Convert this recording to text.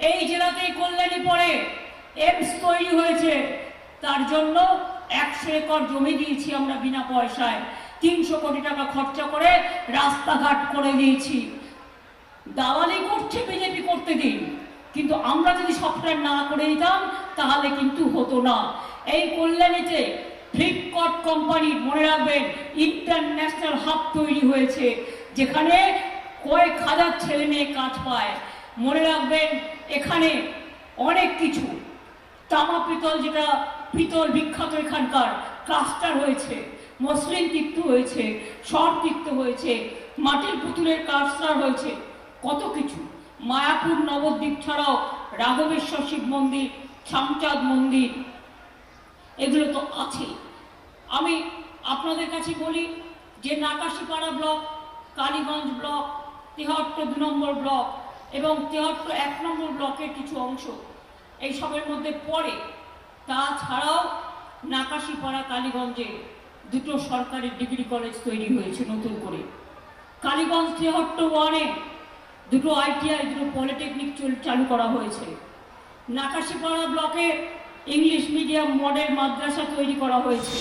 এই জেলাতেই কল্যাণী পড়ে এমস তৈরি হয়েছে, তার জন্য 100 একর জমি দিয়েছি আমরা বিনা পয়সায়, 300 কোটি টাকা খরচা করে রাস্তাঘাট করে দিয়েছি। দালালি করছে বিজেপি, করতে দিন, কিন্তু আমরা যদি সফটওয়্যার না করে দিতাম তাহলে কিন্তু হতো না। এই কল্যাণীতে ফ্লিপকার্ট কোম্পানির, মনে রাখবেন, ইন্টারন্যাশনাল হাব তৈরি হয়েছে, যেখানে কয়েক হাজার ছেলে মেয়ে কাজ পায়। মনে রাখবেন এখানে অনেক কিছু, তামা পিতল, যেটা পিতল বিখ্যাত, এখানকার ক্লাস্টার হয়েছে, মসলিন তীর্থ হয়েছে, স্বর তীর্থ হয়েছে, মাটির পুতুলের ক্লাস্টার হয়েছে, কত কিছু। মায়াপুর নবদ্বীপ ছাড়াও রাঘবেশ্বর শিব মন্দির, শামচাঁদ মন্দির, এগুলো তো আছে। আমি আপনাদের কাছে বলি যে নাকাশিপাড়া ব্লক, কালীগঞ্জ ব্লক, তেহট্ট 2 নম্বর ব্লক এবং তেহট্ট 1 নম্বর ব্লকের কিছু অংশ এইসবের মধ্যে পড়ে। তাছাড়াও নাকাশিপাড়া, কালীগঞ্জে 2টো সরকারি ডিগ্রি কলেজ তৈরি হয়েছে নতুন করে। কালীগঞ্জ তেহট্ট 1-এ 2টো ITI, 2টো পলিটেকনিক চালু করা হয়েছে। নাকাশিপাড়া ব্লকে ইংলিশ মিডিয়াম মডেল মাদ্রাসা তৈরি করা হয়েছে।